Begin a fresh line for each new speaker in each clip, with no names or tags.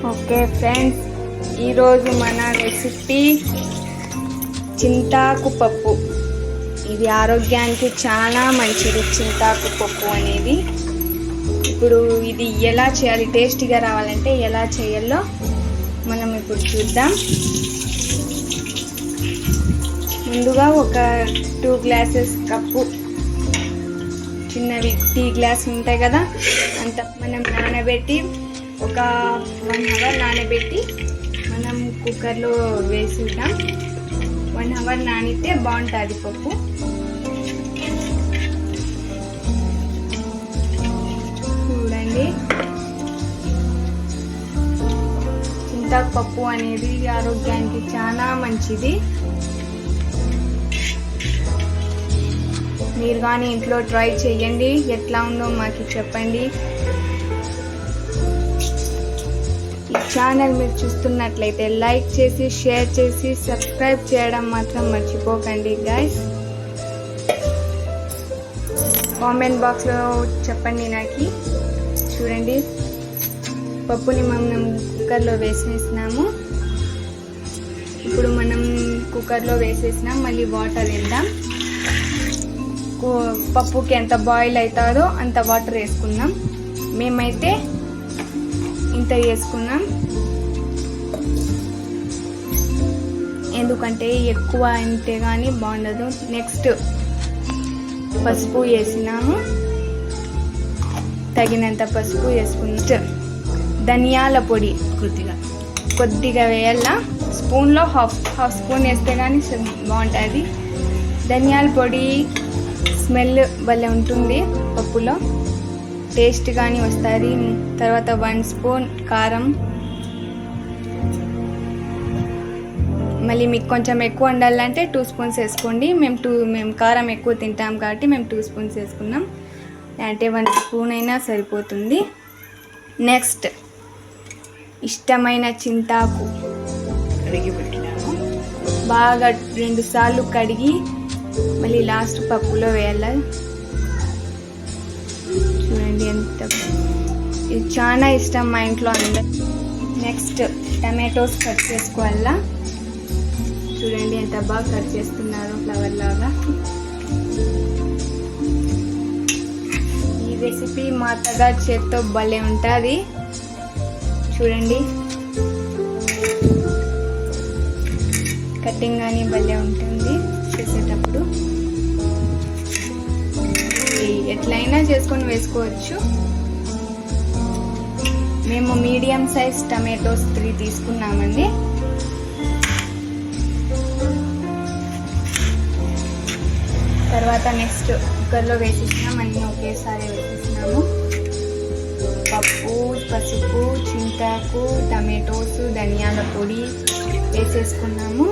Okay friends, ఈరోజు మన recipe చింతాకు పప్పు. ఇది ఆరోగ్యానికి చాలా మంచిది. చింతాకు పప్పు అనేది ఇప్పుడు ఇది ఎలా చేయాలి, టేస్టీగా రావాలంటే ఎలా చేయాలో మనం ఇప్పుడు చూద్దాం. ముందుగా ఒక 2 గ్లాసెస్ కప్పు, చిన్నవి టీ గ్లాస్ ఉంటాయి కదా, అంత మనం నానబెట్టి ఒక 1 అవర్ నానబెట్టి మనం కుక్కర్లో వేసుకుంటాం. 1 అవర్ నానితే బాగుంటుంది పప్పు. చూడండి, చింతాకు పప్పు అనేది ఆరోగ్యానికి చాలా మంచిది. మీరు కానీ ఇంట్లో ట్రై చేయండి, ఎట్లా ఉందో మాకు చెప్పండి. ఈ ఛానల్ మీరు చూస్తున్నట్లయితే లైక్ చేసి, షేర్ చేసి, సబ్స్క్రైబ్ చేయడం మాత్రం మర్చిపోకండి గైస్. కామెంట్ బాక్స్లో చెప్పండి నాకు. చూడండి, పప్పుని మనం కుక్కర్లో వేసేసినాము. ఇప్పుడు మనం కుక్కర్లో వేసేసినాం. మళ్ళీ వాటర్ వేద్దాం. పప్పుకి ఎంత బాయిల్ అవుతుందో అంత వాటర్ వేసుకున్నాం. మేమైతే ఇంత వేసుకున్నాం, ఎందుకంటే ఎక్కువ అంటే కానీ బాగుండదు. నెక్స్ట్ పసుపు వేసినాము, తగినంత పసుపు వేసుకున్నాం. ధనియాల పొడి కొద్దిగా వేయాల. స్పూన్లో హాఫ్ స్పూన్ వేస్తే కానీ బాగుంటుంది. ధనియాల పొడి స్మెల్ భలే ఉంటుంది, పప్పులో టేస్ట్ కానీ వస్తుంది. తర్వాత 1 స్పూన్ కారం. మళ్ళీ మీకు కొంచెం ఎక్కువ వండాలంటే 2 స్పూన్స్ వేసుకోండి. మేము కారం ఎక్కువ తింటాం కాబట్టి మేము 2 స్పూన్స్ వేసుకున్నాం. అంటే 1 స్పూన్ అయినా సరిపోతుంది. నెక్స్ట్ ఇష్టమైన చింతాకు కడిగి పెట్టినాము. బాగా 2 సార్లు కడిగి మళ్ళీ లాస్ట్ పప్పులో వేయాలి. చూడండి ఎంత, ఇది చాలా ఇష్టం మా ఇంట్లో అందరు. నెక్స్ట్ టమాటోస్ కట్ చేసుకోవాలా. చూడండి ఎంత బాగా కట్ చేస్తున్నారు, ఫ్లవర్ లాగా. ఈ రెసిపీ మా అత్తగారి చేత్తో భలే ఉంటుంది. చూడండి, కటింగ్ కానీ భలే ఉంటుంది చేసేటప్పుడు. ఎట్లయినా చేసుకొని వేసుకోవచ్చు. మేము మీడియం సైజ్ టమాటోస్ 3 తీసుకున్నామండి. తర్వాత నెక్స్ట్ కుక్కర్లో వేసేసినాం. అన్నీ ఒకేసారి వేసేసినాము. పప్పు, పసుపు, చింతాకు, టమాటోస్, ధనియాల పొడి వేసేసుకున్నాము.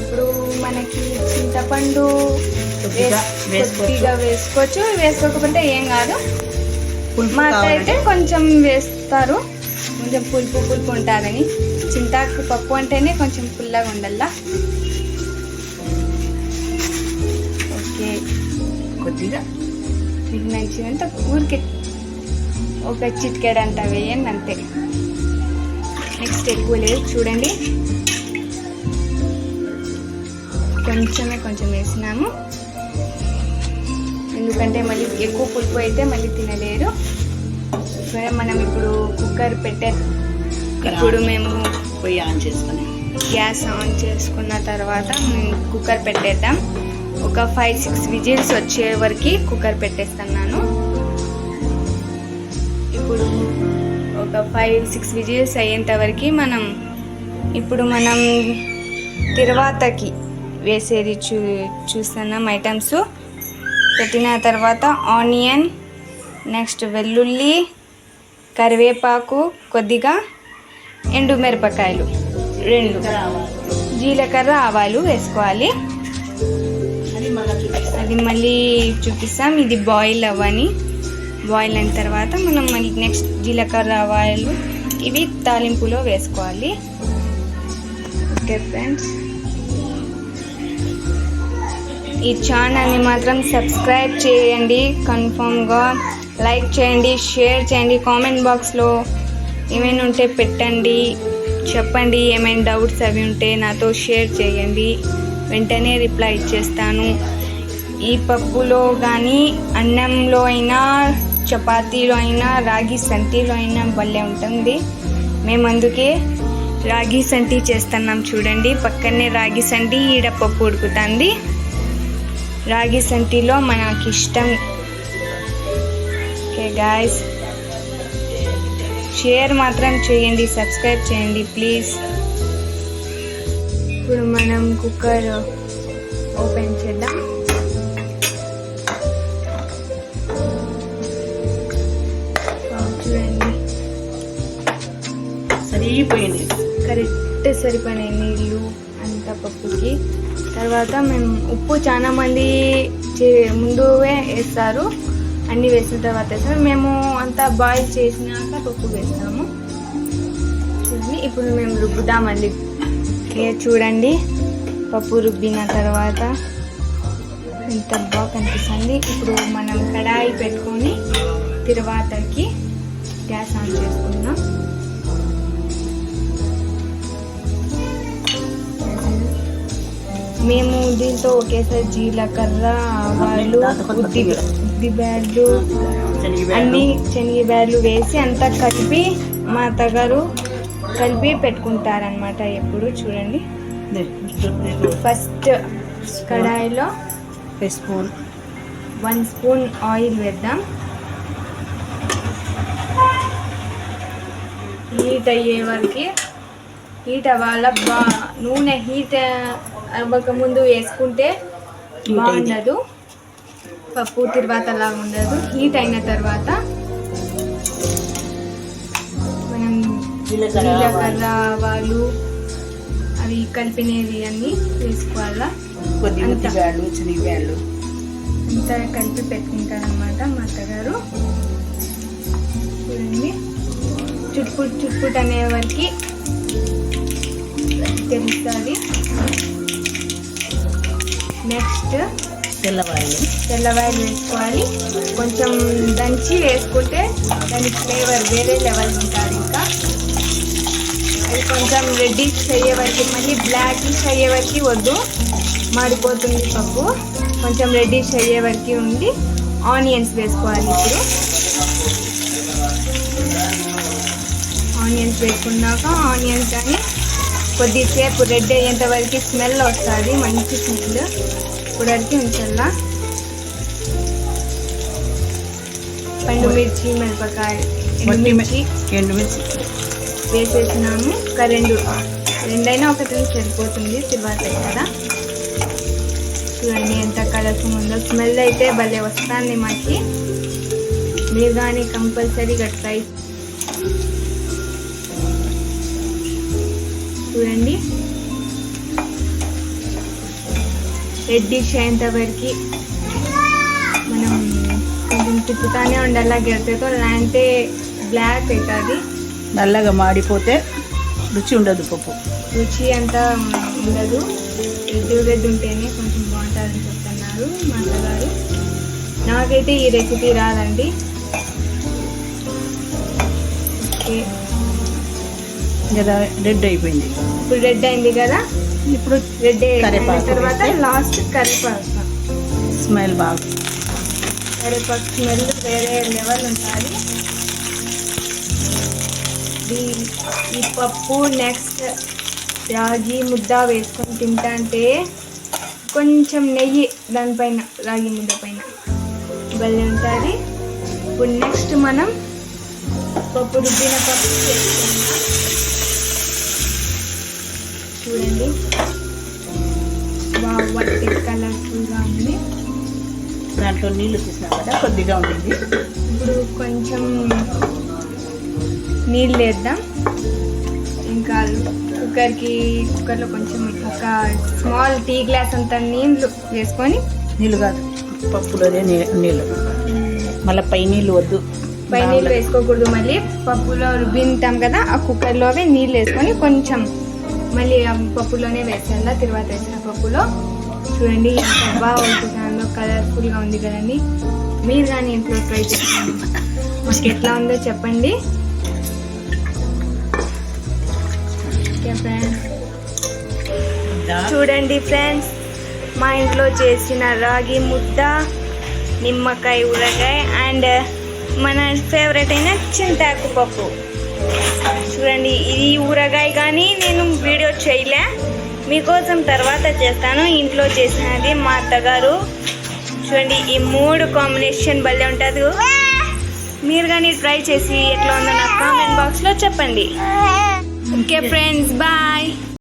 ఇప్పుడు మనకి చింతపండు కొద్దిగా వేసుకోవచ్చు, వేసుకోకపోతే ఏం కాదు. మా అత్త అయితే కొంచెం వేస్తారు, కొంచెం పులుపు ఉంటుందని. చింతాకు పప్పు అంటేనే కొంచెం పుల్లగా ఉండాలా. ఓకే, కొద్దిగా మీకు మంచిదంటే ఊరికి ఒక చిటికెడంత వేయండి అంతే. నెక్స్ట్ ఎక్కువ లేదు. చూడండి, కొంచెం వేసినాము, ఎందుకంటే మళ్ళీ ఎక్కువ పులుపు అయితే మళ్ళీ తినలేరు. మనం ఇప్పుడు కుక్కర్ ఇప్పుడు మేము గ్యాస్ ఆన్ చేసుకున్న తర్వాత కుక్కర్ పెట్టేద్దాం. ఒక 5-6 విజిల్స్ వచ్చే వరకు కుక్కర్ పెట్టేస్తున్నాను. ఇప్పుడు ఒక 5-6 విజిల్స్ అయ్యేంత వరకు మనం తర్వాతకి వేసేది చూస్తున్నాం. ఐటమ్స్ పెట్టిన తర్వాత ఆనియన్, నెక్స్ట్ వెల్లుల్లి, కరివేపాకు, కొద్దిగా ఎండుమిరపకాయలు 2, జీలకర్ర, ఆవాలు వేసుకోవాలి. అది మళ్ళీ చూపిస్తాం. ఇది బాయిల్ అవ్వని. బాయిల్ అయిన తర్వాత మనం మళ్ళీ నెక్స్ట్ జీలకర్ర, ఆవాలు ఇవి తాలింపులో వేసుకోవాలి. ఓకే ఫ్రెండ్స్, ఈ ఛానల్ని మాత్రం సబ్స్క్రైబ్ చేయండి, కన్ఫర్మ్గా లైక్ చేయండి, షేర్ చేయండి. కామెంట్ బాక్స్లో ఏమైనా ఉంటే పెట్టండి, చెప్పండి. ఏమైనా డౌట్స్ అవి ఉంటే నాతో షేర్ చేయండి, వెంటనే రిప్లై ఇచ్చేస్తాను. ఈ పప్పులో కానీ అన్నంలో అయినా, చపాతీలో అయినా, రాగి సంటిలో అయినా భలే ఉంటుంది. మేము అందుకే రాగి సంటి చేస్తున్నాం. చూడండి, పక్కనే రాగి సంటి, ఈడ పప్పు ఉడుకుతుంది. రాగి సంటిలో మనకి ఇష్టం. ఓకే గాయస్, షేర్ మాత్రం చేయండి, సబ్స్క్రైబ్ చేయండి ప్లీజ్. ఇప్పుడు మనం కుక్కర్ ఓపెన్ చేద్దాం. చూడండి,
సరిపోయింది,
కరెక్ట్ సరిపోయినాయి నీళ్ళు అంత పప్పుకి. తర్వాత మేము ఉప్పు చాలా మంది ముందువే వేస్తారు, అన్నీ వేసిన తర్వాత వేస్తారు. మేము అంతా బాయిల్ చేసినాక పప్పు వేస్తాము. చూడండి, ఇప్పుడు మేము రుబ్బుదాం మళ్ళీ. చూడండి, పప్పు రుబ్బిన తర్వాత ఎంత బాగా కనిపిస్తుంది. ఇప్పుడు మనం కడాయి పెట్టుకొని తర్వాతకి గ్యాస్ ఆన్ చేసుకుందాం. మేము దీంతో ఒకేసారి జీలకర్ర, ఆవాలు, ఉద్ది బ్యాడ్లు, అన్నీ శనగ బ్యాడ్లు వేసి అంతా కలిపి మా అత్తగారు కలిపి పెట్టుకుంటారనమాట ఎప్పుడు. చూడండి, ఫస్ట్ కడాయిలో 1 స్పూన్ ఆయిల్ వేద్దాం. హీట్ అయ్యే వరకు హీట్ అవ్వాల. నూనె హీట్ అవ్వకముందు వేసుకుంటే బాగుండదు, పప్పు తర్వాత లాగా ఉండదు. హీట్ అయిన తర్వాత మనం జీలకర్ర, ఆవాలు అవి కలిపినవి అన్నీ వేసుకోవాలా. అంతా కలిపి పెట్టుకుంటారనమాట మా అత్తగారు. చూడండి, చుట్టుపుట్ అనే వరకు తెలుస్తుంది. నెక్స్ట్ తెల్లవాయలు వేసుకోవాలి. కొంచెం దంచి వేసుకుంటే దాని ఫ్లేవర్ వేరే లెవెల్ ఉంటుంది. ఇంకా అది కొంచెం రెడ్డిష్ అయ్యే వరకు, మళ్ళీ బ్లాకిష్ అయ్యే వరకు వద్దు, మాడిపోతుంది పప్పు. కొంచెం రెడ్డిష్ అయ్యే వరకు ఉండి ఆనియన్స్ వేసుకోవాలి. ఇప్పుడు ఆనియన్స్ వేసుకున్నాక ఆనియన్స్ కానీ కొద్దిసేపు రెడ్ అయ్యేంత వరకు స్మెల్ వస్తుంది, మంచి స్మెల్. ఇప్పుడు వరకు ఉంచల్లా. పండు మిర్చి, మిరపకాయ, ఎండుమిర్చి వేసేసినాము. ఒక రెండైనా ఒకటి సరిపోతుంది, తర్వాత కదా. చూడండి ఎంత కలర్ఫుల్ ఉందో, స్మెల్ అయితే భలే వస్తుంది మాకి. మీరు కానీ కంపల్సరీగా ట్రై. చూడండి, రెడ్డిష్ అయ్యేంత వరకు మనం కొంచెం తిప్పుతానే ఉండాలి గరిటెతో, లేదంటే బ్లాక్ అవుతుంది.
నల్లగా మాడిపోతే రుచి ఉండదు, పప్పు
రుచి అంతా ఉండదు. రెడ్ ఉంటేనే కొంచెం బాగుంటుందని చెప్తున్నారు మా అత్తగారు. నాకైతే ఈ రెసిపీ రాదండి. ఓకే,
కదా రెడ్ అయిపోయింది.
ఇప్పుడు రెడ్ అయింది కదా. ఇప్పుడు రెడ్ అయిన తర్వాత లాస్ట్ కరివేపాకు
స్మెల్ బాగా,
కరివేపాకు స్మెల్ వేరే లెవెల్ ఉంటుంది. ఈ పప్పు నెక్స్ట్ రాగి ముద్ద వేసుకొని తింటా అంటే కొంచెం నెయ్యి దానిపైన, రాగి ముద్ద పైన భలే ఉంటుంది. ఇప్పుడు నెక్స్ట్ మనం పప్పు రుబ్బిన పప్పు వేసుకుందాం. చూడండి, వాటి కలర్ఫుల్గా ఉంది.
దాంట్లో నీళ్ళు తీసినా కదా కొద్దిగా ఉంటుంది.
ఇప్పుడు కొంచెం నీళ్ళు వేద్దాం. ఇంకా కుక్కర్లో కొంచెం ఒక స్మాల్ టీ గ్లాస్ అంత నీళ్ళు వేసుకొని,
నీళ్ళు కాదు పప్పులోనే నీళ్ళు, మళ్ళీ పై నీళ్ళు వద్దు,
పై నీళ్ళు వేసుకోకూడదు. మళ్ళీ పప్పులో రుబ్బింటాం కదా, ఆ కుక్కర్లోవే నీళ్ళు వేసుకొని కొంచెం మళ్ళీ ఆ పప్పులోనే వేసేయాల. తర్వాత వేసిన పప్పులో చూడండి ఎంత బాగా అవుతుందో, కలర్ఫుల్గా ఉంది కదండి. మీరు కానీ ఇంట్లో ట్రై చేయండి, మాకు ఎట్లా ఉందో చెప్పండి. చూడండి ఫ్రెండ్స్, మా ఇంట్లో చేసిన రాగి ముద్ద, నిమ్మకాయ ఊరగాయ అండ్ మన ఫేవరెట్ అయిన చింతాకు పప్పు. చూడండి, ఈ ఊరగాయ కానీ నేను వీడియో చేయలే, మీకోసం తర్వాత చేస్తాను. ఇంట్లో చేసినది మా అత్తగారు. చూడండి, ఈ 3 కాంబినేషన్ భలే ఉంటుంది. మీరు కానీ ట్రై చేసి ఎట్లా ఉందో నాకు కామెంట్ బాక్స్లో చెప్పండి. Okay friends, bye.